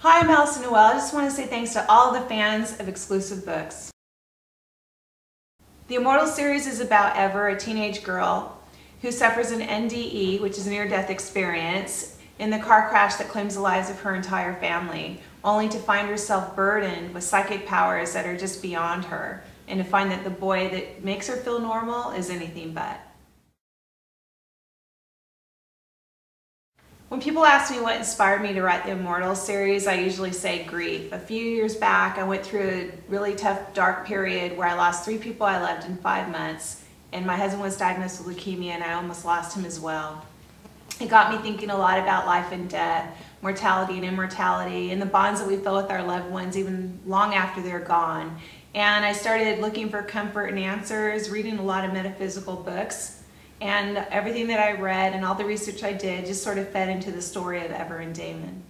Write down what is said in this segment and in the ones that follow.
Hi, I'm Alyson Noel. I just want to say thanks to all the fans of exclusive books. The Immortals series is about Ever, a teenage girl who suffers an NDE, which is a near-death experience, in the car crash that claims the lives of her entire family, only to find herself burdened with psychic powers that are just beyond her, and to find that the boy that makes her feel normal is anything but. When people ask me what inspired me to write the Immortals series, I usually say grief. A few years back, I went through a really tough, dark period where I lost 3 people I loved in 5 months, and my husband was diagnosed with leukemia and I almost lost him as well. It got me thinking a lot about life and death, mortality and immortality, and the bonds that we feel with our loved ones even long after they're gone. And I started looking for comfort and answers, reading a lot of metaphysical books. And everything that I read and all the research I did just sort of fed into the story of Ever and Damon.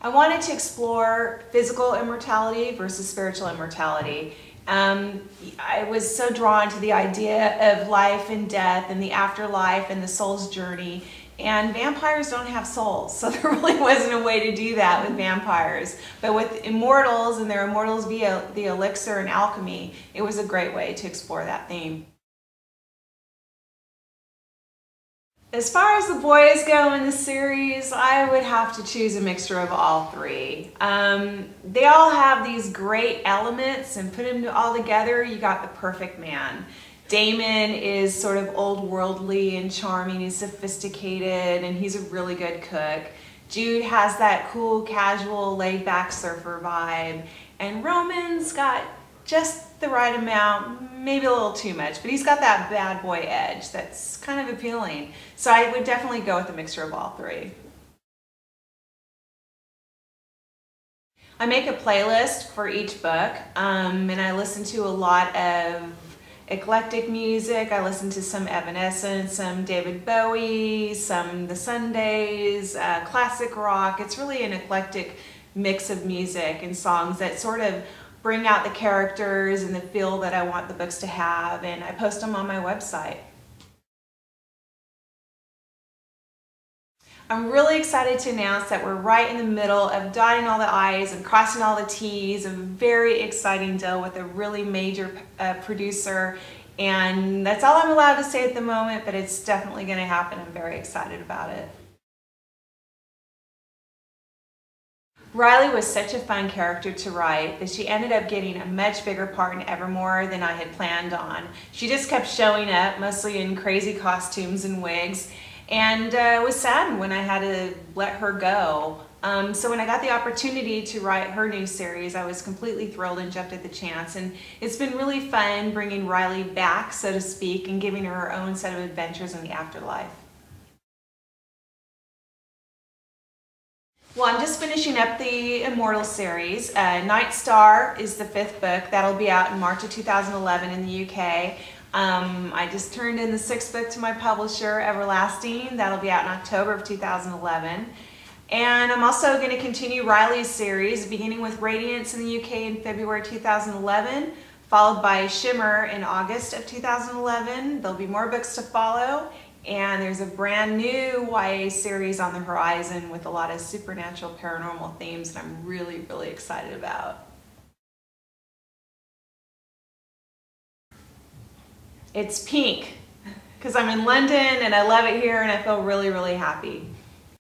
I wanted to explore physical immortality versus spiritual immortality. I was so drawn to the idea of life and death and the afterlife and the soul's journey. And vampires don't have souls, so there really wasn't a way to do that with vampires. But with Immortals and their Immortals via the elixir and alchemy, it was a great way to explore that theme. As far as the boys go in the series, I would have to choose a mixture of all 3. They all have these great elements, and put them all together, you got the perfect man. Damon is sort of old worldly and charming and sophisticated, and he's a really good cook. Jude has that cool, casual, laid-back surfer vibe. And Roman's got just the right amount, maybe a little too much, but he's got that bad boy edge that's kind of appealing. So I would definitely go with a mixture of all 3. I make a playlist for each book, and I listen to a lot of eclectic music. I listen to some Evanescence, some David Bowie, some The Sundays, classic rock. It's really an eclectic mix of music and songs that sort of bring out the characters and the feel that I want the books to have, and I post them on my website. I'm really excited to announce that we're right in the middle of dotting all the I's and crossing all the T's. A very exciting deal with a really major producer, and that's all I'm allowed to say at the moment, but it's definitely going to happen. I'm very excited about it. Riley was such a fun character to write that she ended up getting a much bigger part in Evermore than I had planned on. She just kept showing up, mostly in crazy costumes and wigs, and was saddened when I had to let her go. So when I got the opportunity to write her new series, I was completely thrilled and jumped at the chance. And it's been really fun bringing Riley back, so to speak, and giving her her own set of adventures in the afterlife. Well, I'm just finishing up the Immortals series. Night Star is the 5th book. That'll be out in March of 2011 in the UK. I just turned in the 6th book to my publisher, Everlasting. That'll be out in October of 2011. And I'm also going to continue Riley's series, beginning with Radiance in the UK in February 2011, followed by Shimmer in August of 2011. There'll be more books to follow, and there's a brand new YA series on the horizon with a lot of supernatural, paranormal themes that I'm really, really excited about. It's pink, because I'm in London and I love it here and I feel really, really happy.